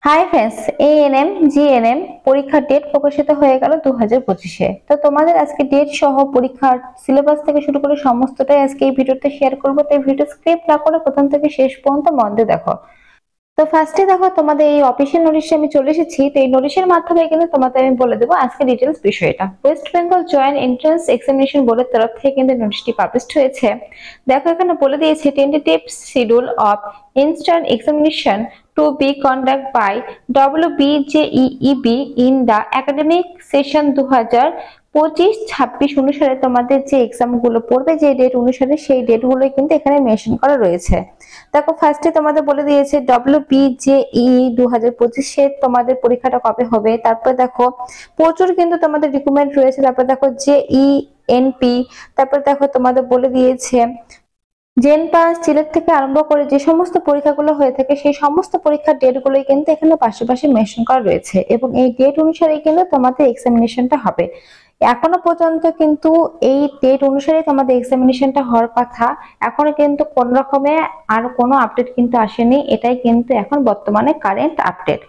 Hi friends, ANM GNM পরীক্ষার date প্রকাশিত হয়ে গেল 2025-এ। তো তোমাদের আজকে ডেট সহ পরীক্ষার সিলেবাস থেকে শুরু করে সমস্তটাই আজকে এই ভিডিওতে শেয়ার করবো। তো এই ভিডিও স্ক্রিপ্ট না করে প্রথম থেকে শেষ পর্যন্ত মন দিয়ে দেখো। তো ফার্স্টে দেখো, তোমাদের এই অফিসিয়াল নোটিশে আমি চলে এসেছি। তো এই নোটিশের মাধ্যমে কিন্তু তোমাদের আমি বলে দেবো আজকে ডিটেলস বিষয়টা। West Bengal joint entrance examination বোর্ডের তরফ থেকে কিন্তু নোটিশটি পাবলিশড হয়েছে। দেখো, এখানে বলে দিয়েছে tentative schedule of instant examination to be conduct by WBJEEB in the academic session 2025-26 অনুসারে তোমাদের যে এক্সাম গুলো পড়বে, যে ডেট অনুসারে সেই ডেট গুলোই কিন্তু এখানে মেনশন করা রয়েছে। দেখো, ফার্স্টে তোমাদের বলে দিয়েছে WBJEE 2025-এ তোমাদের পরীক্ষাটা কবে হবে। তারপর দেখো প্রচুর কিন্তু তোমাদের রিকমেন্ড রয়েছে। তারপর দেখো JENP, তারপর দেখো তোমাদের বলে দিয়েছে জেন পাস সিলেট থেকে আরম্ভ করে যে সমস্ত পরীক্ষাগুলো হয়ে থাকে সেই সমস্ত পরীক্ষার ডেট গুলোই কিন্তু এখানে পাশাপাশি মেনশন করা রয়েছে এবং এই ডেট অনুসারে কিন্তু তোমাদের এক্সামিনেশনটা হবে। এখনো পর্যন্ত কিন্তু এই ডেট অনুসারে তোমাদের এক্সামিনেশনটা হওয়ার কথা। এখনো কিন্তু কোন রকমে আর কোনো আপডেট কিন্তু আসেনি। এটাই কিন্তু এখন বর্তমানে কারেন্ট আপডেট।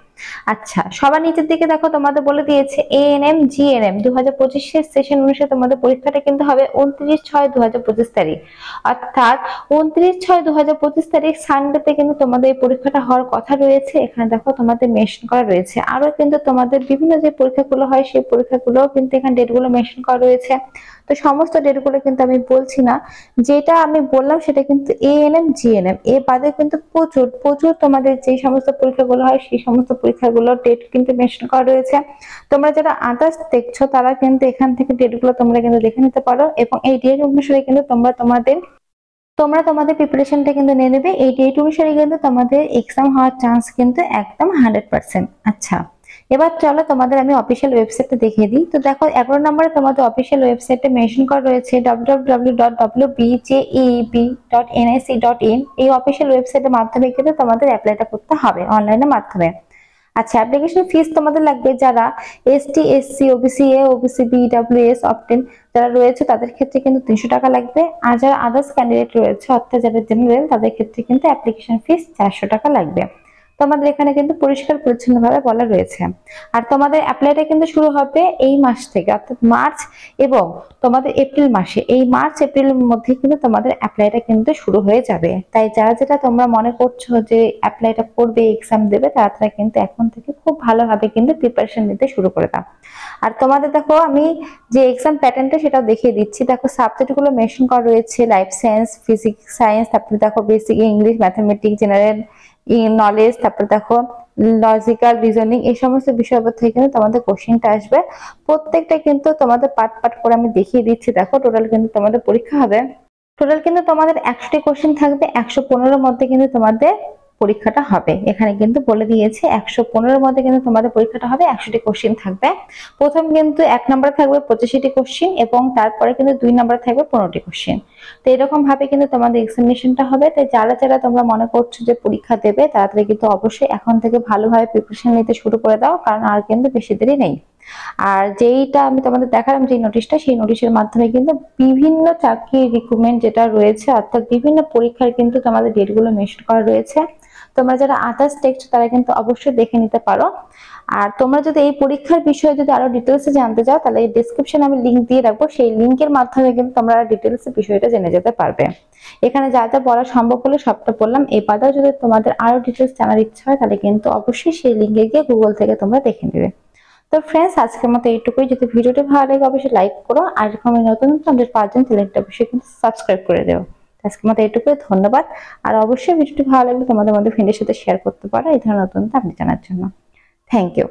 আচ্ছা, সবার নিচের দিকে দেখো তোমাদের বলে দিয়েছে এএনএম জিএনএম 2025-এর সেশন অনুসারে তোমাদের পরীক্ষাটা কিন্তু হবে 29/6/2025 তারিখ, অর্থাৎ 29/6/2025 তারিখ সানডেতে কিন্তু তোমাদের এই পরীক্ষাটা হওয়ার কথা রয়েছে। এখানে দেখো তোমাদের মেনশন করা রয়েছে। আরো কিন্তু তোমাদের বিভিন্ন যে পরীক্ষাগুলো হয় সেই পরীক্ষাগুলোও কিন্তু এখানে ডেটগুলো মেনশন করা রয়েছে। তো সমস্ত ডেটগুলো কিন্তু আমি বলছি না, যেটা আমি বললাম সেটা কিন্তু এএনএম জিএনএম। এর বাদে কিন্তু প্রচুর প্রচুর তোমাদের যে সমস্ত পরীক্ষাগুলো হয় সেই সমস্ত পরীক্ষাগুলোর ডেট কিন্তু মেনশন করা রয়েছে। তোমরা যারা আদার্স দেখছো তারা কিন্তু এখান থেকে ডেটগুলো তোমরা কিন্তু দেখে নিতে পারো এবং এই ডেট অনুসারে কিন্তু তোমরা তোমাদের প্রিপারেশনটা কিন্তু নিয়ে নেবে। এই ডেট অনুসারে কিন্তু তোমাদের এক্সাম হওয়ার চান্স কিন্তু একদম 100%। আচ্ছা, এবার চলো তোমাদের আমি অফিসিয়াল ওয়েবসাইটটা দেখিয়ে দিই। তো দেখো, 11 নম্বরে তোমাদের অফিসিয়াল ওয়েবসাইটে মেনশন করা রয়েছে www.wbjeeb.nic.in। এই অফিসিয়াল ওয়েবসাইটের মাধ্যমে কিন্তু তোমাদের অ্যাপ্লাইটা করতে হবে অনলাইনের মাধ্যমে। আচ্ছা, অ্যাপ্লিকেশন ফিস তোমাদের লাগবে যারা ST SC OBC A OBC B EWS অপটেন যারা রয়েছে তাদের ক্ষেত্রে কিন্তু 300 টাকা লাগবে। আর যারা আদার্স ক্যান্ডিডেট রয়েছে অর্থাৎ যারা জেনারেল তাদের ক্ষেত্রে কিন্তু অ্যাপ্লিকেশন ফিস 400 টাকা লাগবে। তোমাদের এখানে কিন্তু পরিষ্কার পরিচ্ছন্ন ভাবে বলা রয়েছে। আর তোমাদের অ্যাপ্লাইটা কিন্তু শুরু হবে এই মাস থেকে, অর্থাৎ মার্চ এবং তোমাদের এপ্রিল মাসে। এই মার্চ এপ্রিলের মধ্যে কিন্তু তোমাদের অ্যাপ্লাইটা কিন্তু শুরু হয়ে যাবে। তাই যারা যেটা তোমরা মনে করছো যে অ্যাপ্লাইটা করবে এক্সাম দেবে তারা কিন্তু এখন থেকে খুব ভালোভাবে কিন্তু প্রিপারেশন নিতে শুরু করে দাও। আর তোমাদের দেখো আমি যে এক্সাম প্যাটার্নটা সেটাও দেখিয়ে দিচ্ছি। দেখো, সাবজেক্ট গুলো মেনশন করা রয়েছে লাইফ সায়েন্স, ফিজিক্স সায়েন্স, তারপরে দেখো basic English, mathematics, general knowledge, তারপরে দেখো লজিক্যাল রিজনিং, এই সমস্ত বিষয়ের থেকে কিন্তু তোমাদের কোশ্চেনটা আসবে। প্রত্যেকটা কিন্তু তোমাদের পার্ট পার্ট করে আমি দেখিয়ে দিচ্ছি। দেখো, টোটাল কিন্তু তোমাদের পরীক্ষা হবে। টোটাল কিন্তু তোমাদের 100টি কোশ্চেন থাকবে। 115-এর মধ্যে কিন্তু তোমাদের পরীক্ষাটা হবে। এখানে কিন্তু বলে দিয়েছে 115-এর মধ্যে কিন্তু তোমাদের পরীক্ষাটা হবে। 100টি কোশ্চেন থাকবে। প্রথম কিন্তু 1 নম্বরে থাকবে 85টি কোশ্চেন এবং তারপরে কিন্তু 2 নম্বরে থাকবে 15টি কোশ্চেন। তো এরকম ভাবে কিন্তু তোমাদের এক্সামিনেশনটা হবে। তাই যারা যারা তোমরা মনে করছো যে পরীক্ষা দেবে তাড়াতাড়ি কিন্তু অবশ্যই এখন থেকে ভালোভাবে প্রিপারেশন নিতে শুরু করে দাও, কারণ আর কিন্তু বেশি দেরি নেই। আর যেইটা আমি তোমাদের দেখালাম যে নোটিশটা, সেই নোটিশের মাধ্যমে কিন্তু বিভিন্ন চাকরির রিক্রুটমেন্ট যেটা রয়েছে অর্থাৎ বিভিন্ন পরীক্ষার কিন্তু তোমাদের ডেটগুলো মেনশন করা রয়েছে। তোমরা যারা আদার্স দেখছো তারা কিন্তু অবশ্যই দেখে নিতে পারো। আর তোমরা যদি এই পরীক্ষার বিষয়ে যদি আরো ডিটেলসে জানতে চাও তাহলে এই ডেসক্রিপশনে আমি লিংক দিয়ে রাখবো। সেই লিংকের মাধ্যমে কিন্তু তোমরা ডিটেলসে বিষয়টা জেনে যেতে পারবে। এখানে যা যা বলা সম্ভব হলো সবটা বললাম। এই বাদেও যদি তোমাদের আরো ডিটেলস জানার ইচ্ছা হয় তাহলে কিন্তু অবশ্যই সেই লিংকে গিয়ে গুগল থেকে তোমরা দেখে নেবে। তো ফ্রেন্ডস, আজকের মতো এইটুকুই। যদি ভিডিওটি ভালো লাগে অবশ্যই লাইক করো, আর এরকম নতুন আপডেট পাওয়ার জন্য চ্যানেলটা অবশ্যই কিন্তু সাবস্ক্রাইব করে দেও। আজকের মতো এইটুকুই, ধন্যবাদ। আর অবশ্যই ভিডিওটি ভালো লাগলে তোমাদের মধ্যে ফ্রেন্ডের সাথে শেয়ার করতে পারো এই ধরনের নতুন আপডেট জানার জন্য। Thank you.